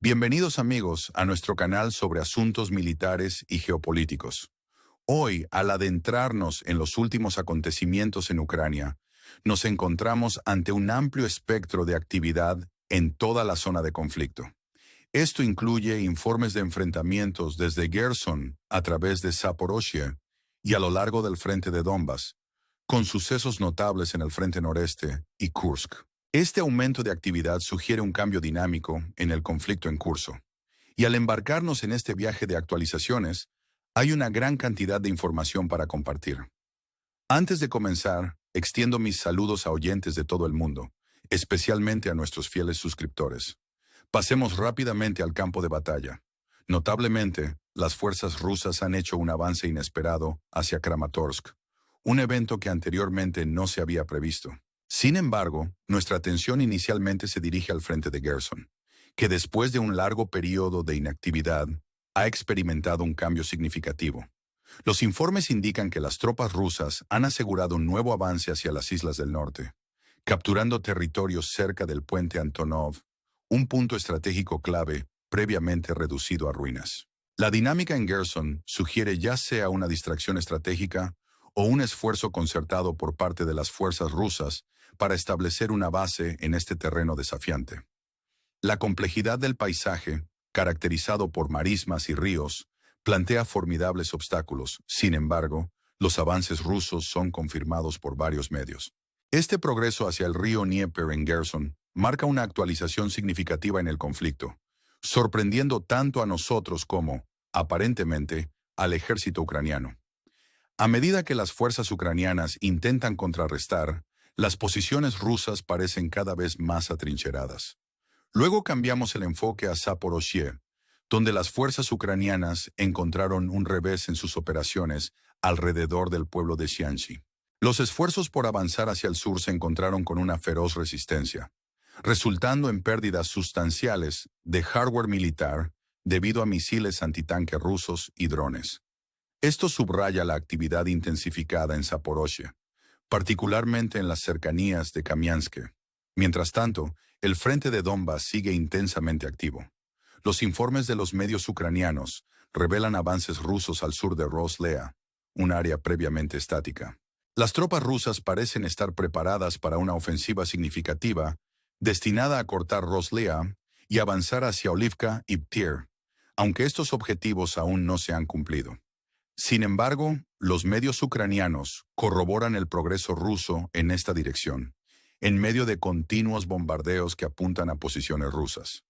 Bienvenidos amigos a nuestro canal sobre asuntos militares y geopolíticos. Hoy, al adentrarnos en los últimos acontecimientos en Ucrania, nos encontramos ante un amplio espectro de actividad en toda la zona de conflicto. Esto incluye informes de enfrentamientos desde Gerson a través de Zaporozhye y a lo largo del frente de Donbas, con sucesos notables en el frente noreste y Kursk. Este aumento de actividad sugiere un cambio dinámico en el conflicto en curso. Y al embarcarnos en este viaje de actualizaciones, hay una gran cantidad de información para compartir. Antes de comenzar, extiendo mis saludos a oyentes de todo el mundo, especialmente a nuestros fieles suscriptores. Pasemos rápidamente al campo de batalla. Notablemente, las fuerzas rusas han hecho un avance inesperado hacia Kramatorsk, un evento que anteriormente no se había previsto. Sin embargo, nuestra atención inicialmente se dirige al frente de Gerson, que después de un largo periodo de inactividad, ha experimentado un cambio significativo. Los informes indican que las tropas rusas han asegurado un nuevo avance hacia las islas del norte, capturando territorios cerca del puente Antonov, un punto estratégico clave previamente reducido a ruinas. La dinámica en Gerson sugiere ya sea una distracción estratégica o un esfuerzo concertado por parte de las fuerzas rusas para establecer una base en este terreno desafiante. La complejidad del paisaje, caracterizado por marismas y ríos, plantea formidables obstáculos. Sin embargo, los avances rusos son confirmados por varios medios. Este progreso hacia el río Dnieper en Gerson marca una actualización significativa en el conflicto, sorprendiendo tanto a nosotros como, aparentemente, al ejército ucraniano. A medida que las fuerzas ucranianas intentan contrarrestar, las posiciones rusas parecen cada vez más atrincheradas. Luego cambiamos el enfoque a Zaporozhye, donde las fuerzas ucranianas encontraron un revés en sus operaciones alrededor del pueblo de Sianchi. Los esfuerzos por avanzar hacia el sur se encontraron con una feroz resistencia, resultando en pérdidas sustanciales de hardware militar debido a misiles antitanque rusos y drones. Esto subraya la actividad intensificada en Zaporozhye, particularmente en las cercanías de Kamiansk. Mientras tanto, el frente de Donbas sigue intensamente activo. Los informes de los medios ucranianos revelan avances rusos al sur de Roslea, un área previamente estática. Las tropas rusas parecen estar preparadas para una ofensiva significativa destinada a cortar Roslea y avanzar hacia Olivka y Ptir, aunque estos objetivos aún no se han cumplido. Sin embargo, los medios ucranianos corroboran el progreso ruso en esta dirección, en medio de continuos bombardeos que apuntan a posiciones rusas.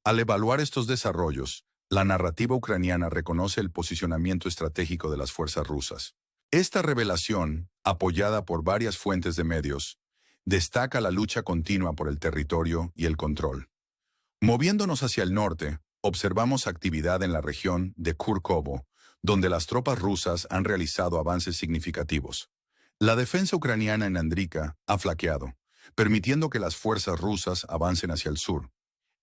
Al evaluar estos desarrollos, la narrativa ucraniana reconoce el posicionamiento estratégico de las fuerzas rusas. Esta revelación, apoyada por varias fuentes de medios, destaca la lucha continua por el territorio y el control. Moviéndonos hacia el norte, observamos actividad en la región de Kharkovo, donde las tropas rusas han realizado avances significativos. La defensa ucraniana en Andrivka ha flaqueado, permitiendo que las fuerzas rusas avancen hacia el sur.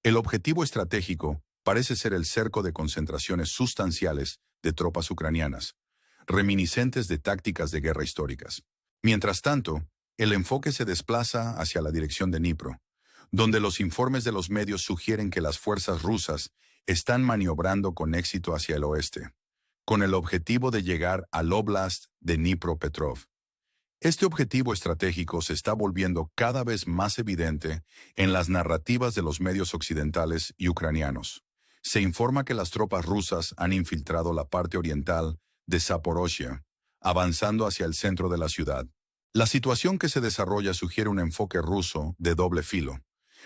El objetivo estratégico parece ser el cerco de concentraciones sustanciales de tropas ucranianas, reminiscentes de tácticas de guerra históricas. Mientras tanto, el enfoque se desplaza hacia la dirección de Dnipro, donde los informes de los medios sugieren que las fuerzas rusas están maniobrando con éxito hacia el oeste, con el objetivo de llegar al Oblast de Dnipropetrovsk. Este objetivo estratégico se está volviendo cada vez más evidente en las narrativas de los medios occidentales y ucranianos. Se informa que las tropas rusas han infiltrado la parte oriental de Zaporozhye, avanzando hacia el centro de la ciudad. La situación que se desarrolla sugiere un enfoque ruso de doble filo,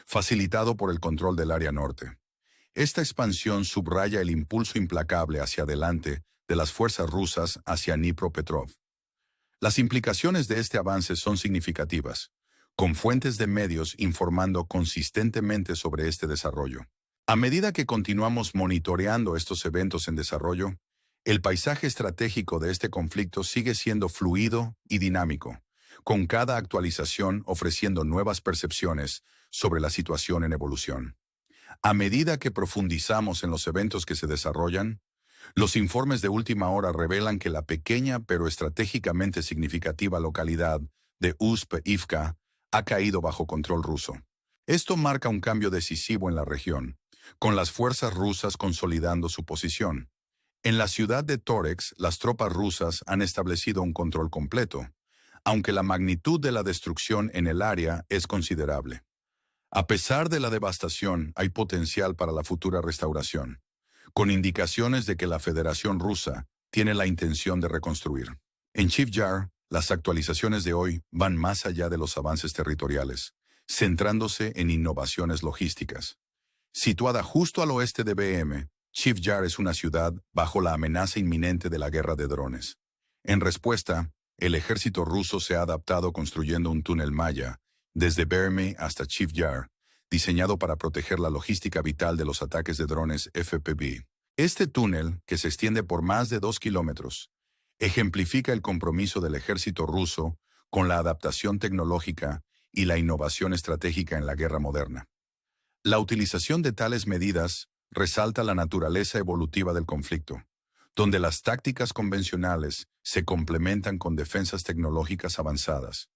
facilitado por el control del área norte. Esta expansión subraya el impulso implacable hacia adelante de las fuerzas rusas hacia Dnipropetrovsk. Las implicaciones de este avance son significativas, con fuentes de medios informando consistentemente sobre este desarrollo. A medida que continuamos monitoreando estos eventos en desarrollo, el paisaje estratégico de este conflicto sigue siendo fluido y dinámico, con cada actualización ofreciendo nuevas percepciones sobre la situación en evolución. A medida que profundizamos en los eventos que se desarrollan, los informes de última hora revelan que la pequeña pero estratégicamente significativa localidad de Usp-Ivka ha caído bajo control ruso. Esto marca un cambio decisivo en la región, con las fuerzas rusas consolidando su posición. En la ciudad de Torex, las tropas rusas han establecido un control completo, aunque la magnitud de la destrucción en el área es considerable. A pesar de la devastación, hay potencial para la futura restauración, con indicaciones de que la Federación Rusa tiene la intención de reconstruir. En Chivjar, las actualizaciones de hoy van más allá de los avances territoriales, centrándose en innovaciones logísticas. Situada justo al oeste de BM, Chivjar es una ciudad bajo la amenaza inminente de la guerra de drones. En respuesta, el ejército ruso se ha adaptado construyendo un túnel maya desde Berme hasta Chivjar, diseñado para proteger la logística vital de los ataques de drones FPV. Este túnel, que se extiende por más de 2 kilómetros, ejemplifica el compromiso del ejército ruso con la adaptación tecnológica y la innovación estratégica en la guerra moderna. La utilización de tales medidas resalta la naturaleza evolutiva del conflicto, donde las tácticas convencionales se complementan con defensas tecnológicas avanzadas.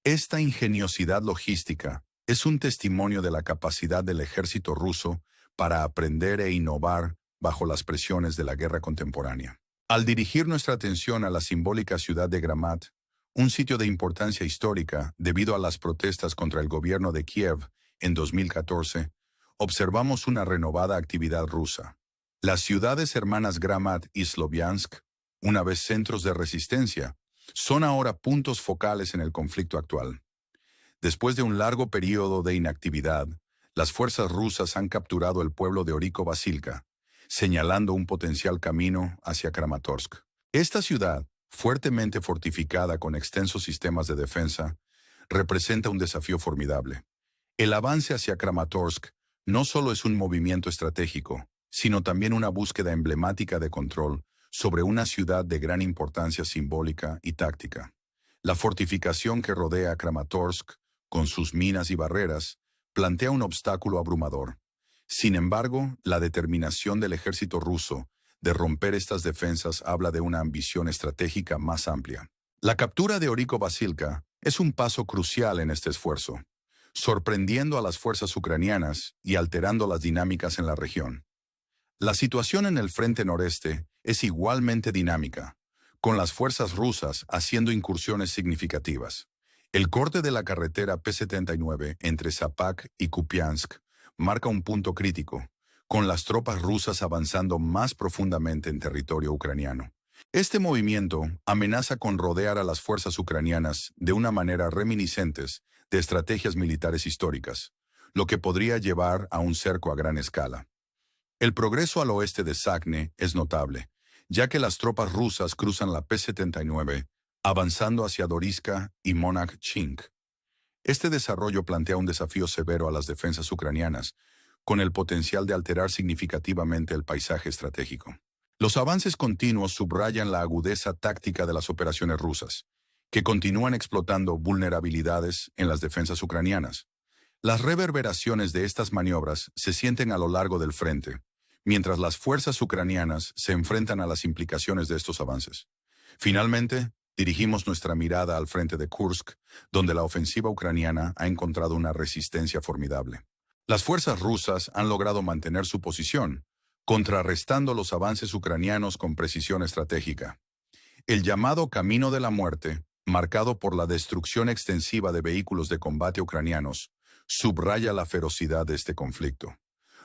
Esta ingeniosidad logística es un testimonio de la capacidad del ejército ruso para aprender e innovar bajo las presiones de la guerra contemporánea. Al dirigir nuestra atención a la simbólica ciudad de Gramat, un sitio de importancia histórica debido a las protestas contra el gobierno de Kiev en 2014, observamos una renovada actividad rusa. Las ciudades hermanas Gramat y Sloviansk, una vez centros de resistencia, son ahora puntos focales en el conflicto actual. Después de un largo periodo de inactividad, las fuerzas rusas han capturado el pueblo de Oriko-Basilka, señalando un potencial camino hacia Kramatorsk. Esta ciudad, fuertemente fortificada con extensos sistemas de defensa, representa un desafío formidable. El avance hacia Kramatorsk no solo es un movimiento estratégico, sino también una búsqueda emblemática de control sobre una ciudad de gran importancia simbólica y táctica. La fortificación que rodea Kramatorsk, con sus minas y barreras, plantea un obstáculo abrumador. Sin embargo, la determinación del ejército ruso de romper estas defensas habla de una ambición estratégica más amplia. La captura de Oriko-Basilka es un paso crucial en este esfuerzo, sorprendiendo a las fuerzas ucranianas y alterando las dinámicas en la región. La situación en el frente noreste es igualmente dinámica, con las fuerzas rusas haciendo incursiones significativas. El corte de la carretera P-79 entre Zapak y Kupiansk marca un punto crítico, con las tropas rusas avanzando más profundamente en territorio ucraniano. Este movimiento amenaza con rodear a las fuerzas ucranianas de una manera reminiscentes de estrategias militares históricas, lo que podría llevar a un cerco a gran escala. El progreso al oeste de Sakhne es notable, ya que las tropas rusas cruzan la P-79, avanzando hacia Doriska y Monach-Chink. Este desarrollo plantea un desafío severo a las defensas ucranianas, con el potencial de alterar significativamente el paisaje estratégico. Los avances continuos subrayan la agudeza táctica de las operaciones rusas, que continúan explotando vulnerabilidades en las defensas ucranianas. Las reverberaciones de estas maniobras se sienten a lo largo del frente, mientras las fuerzas ucranianas se enfrentan a las implicaciones de estos avances. Finalmente, dirigimos nuestra mirada al frente de Kursk, donde la ofensiva ucraniana ha encontrado una resistencia formidable. Las fuerzas rusas han logrado mantener su posición, contrarrestando los avances ucranianos con precisión estratégica. El llamado Camino de la Muerte, marcado por la destrucción extensiva de vehículos de combate ucranianos, subraya la ferocidad de este conflicto.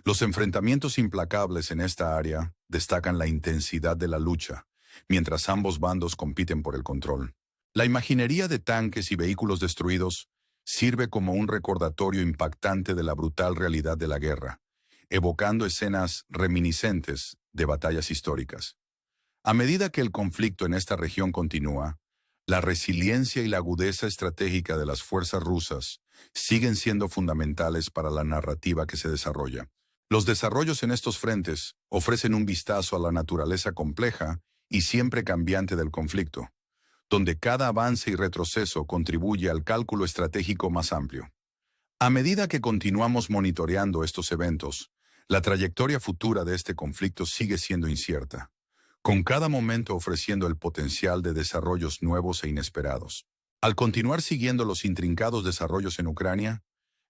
Los enfrentamientos implacables en esta área destacan la intensidad de la lucha, mientras ambos bandos compiten por el control. La imaginería de tanques y vehículos destruidos sirve como un recordatorio impactante de la brutal realidad de la guerra, evocando escenas reminiscentes de batallas históricas. A medida que el conflicto en esta región continúa, la resiliencia y la agudeza estratégica de las fuerzas rusas siguen siendo fundamentales para la narrativa que se desarrolla. Los desarrollos en estos frentes ofrecen un vistazo a la naturaleza compleja y siempre cambiante del conflicto, donde cada avance y retroceso contribuye al cálculo estratégico más amplio. A medida que continuamos monitoreando estos eventos, la trayectoria futura de este conflicto sigue siendo incierta, con cada momento ofreciendo el potencial de desarrollos nuevos e inesperados. Al continuar siguiendo los intrincados desarrollos en Ucrania,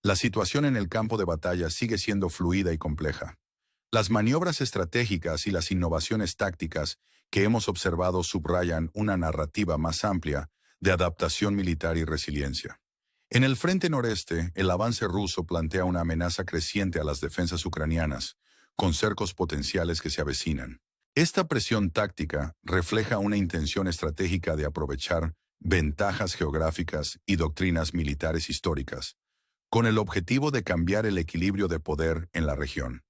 La situación en el campo de batalla sigue siendo fluida y compleja. Las maniobras estratégicas y las innovaciones tácticas que hemos observado subrayan una narrativa más amplia de adaptación militar y resiliencia. En el frente noreste, el avance ruso plantea una amenaza creciente a las defensas ucranianas, con cercos potenciales que se avecinan. Esta presión táctica refleja una intención estratégica de aprovechar ventajas geográficas y doctrinas militares históricas, con el objetivo de cambiar el equilibrio de poder en la región.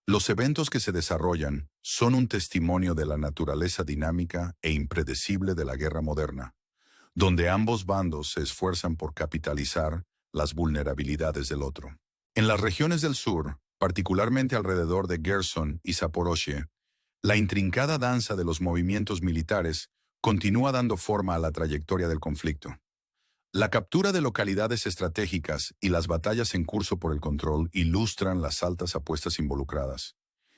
Los eventos que se desarrollan son un testimonio de la naturaleza dinámica e impredecible de la guerra moderna, donde ambos bandos se esfuerzan por capitalizar las vulnerabilidades del otro. En las regiones del sur, particularmente alrededor de Gerson y Zaporozhye, la intrincada danza de los movimientos militares continúa dando forma a la trayectoria del conflicto. La captura de localidades estratégicas y las batallas en curso por el control ilustran las altas apuestas involucradas,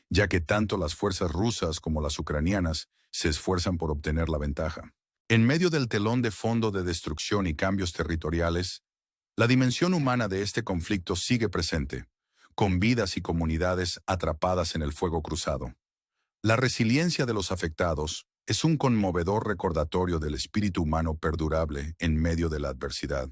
ya que tanto las fuerzas rusas como las ucranianas se esfuerzan por obtener la ventaja. En medio del telón de fondo de destrucción y cambios territoriales, la dimensión humana de este conflicto sigue presente, con vidas y comunidades atrapadas en el fuego cruzado. La resiliencia de los afectados es un conmovedor recordatorio del espíritu humano perdurable en medio de la adversidad.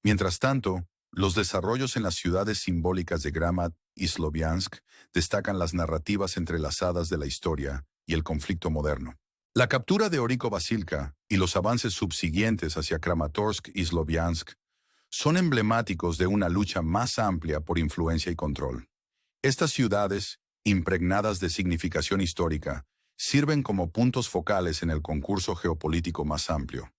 Mientras tanto, los desarrollos en las ciudades simbólicas de Gramat y Sloviansk destacan las narrativas entrelazadas de la historia y el conflicto moderno. La captura de Oriko-Basilka y los avances subsiguientes hacia Kramatorsk y Sloviansk son emblemáticos de una lucha más amplia por influencia y control. Estas ciudades, impregnadas de significación histórica, sirven como puntos focales en el concurso geopolítico más amplio,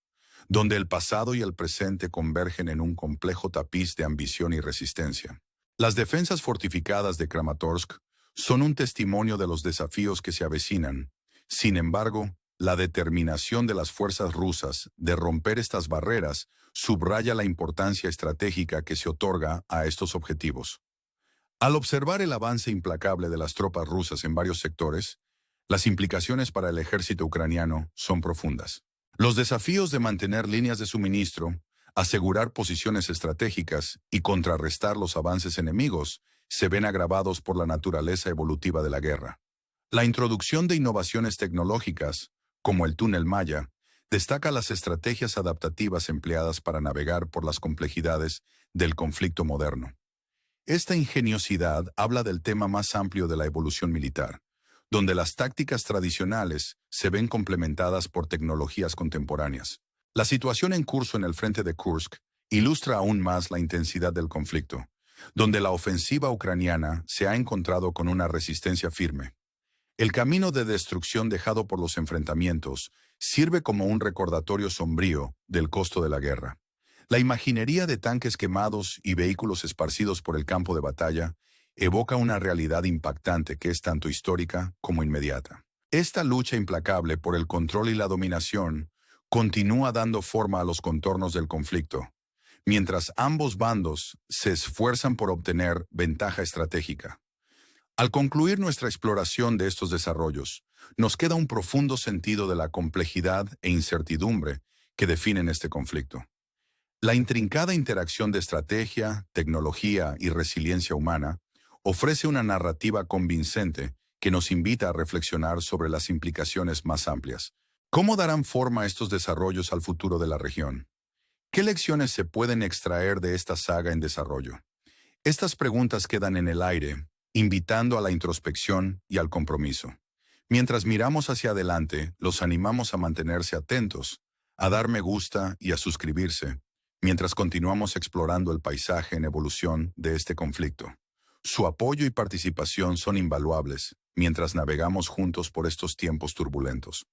donde el pasado y el presente convergen en un complejo tapiz de ambición y resistencia. Las defensas fortificadas de Kramatorsk son un testimonio de los desafíos que se avecinan. Sin embargo, la determinación de las fuerzas rusas de romper estas barreras subraya la importancia estratégica que se otorga a estos objetivos. Al observar el avance implacable de las tropas rusas en varios sectores, las implicaciones para el ejército ucraniano son profundas. Los desafíos de mantener líneas de suministro, asegurar posiciones estratégicas y contrarrestar los avances enemigos se ven agravados por la naturaleza evolutiva de la guerra. La introducción de innovaciones tecnológicas, como el túnel Maya, destaca las estrategias adaptativas empleadas para navegar por las complejidades del conflicto moderno. Esta ingeniosidad habla del tema más amplio de la evolución militar, donde las tácticas tradicionales se ven complementadas por tecnologías contemporáneas. La situación en curso en el frente de Kursk ilustra aún más la intensidad del conflicto, donde la ofensiva ucraniana se ha encontrado con una resistencia firme. El camino de destrucción dejado por los enfrentamientos sirve como un recordatorio sombrío del costo de la guerra. La imaginería de tanques quemados y vehículos esparcidos por el campo de batalla evoca una realidad impactante que es tanto histórica como inmediata. Esta lucha implacable por el control y la dominación continúa dando forma a los contornos del conflicto, mientras ambos bandos se esfuerzan por obtener ventaja estratégica. Al concluir nuestra exploración de estos desarrollos, nos queda un profundo sentido de la complejidad e incertidumbre que definen este conflicto. La intrincada interacción de estrategia, tecnología y resiliencia humana ofrece una narrativa convincente que nos invita a reflexionar sobre las implicaciones más amplias. ¿Cómo darán forma estos desarrollos al futuro de la región? ¿Qué lecciones se pueden extraer de esta saga en desarrollo? Estas preguntas quedan en el aire, invitando a la introspección y al compromiso. Mientras miramos hacia adelante, los animamos a mantenerse atentos, a dar me gusta y a suscribirse, mientras continuamos explorando el paisaje en evolución de este conflicto. Su apoyo y participación son invaluables mientras navegamos juntos por estos tiempos turbulentos.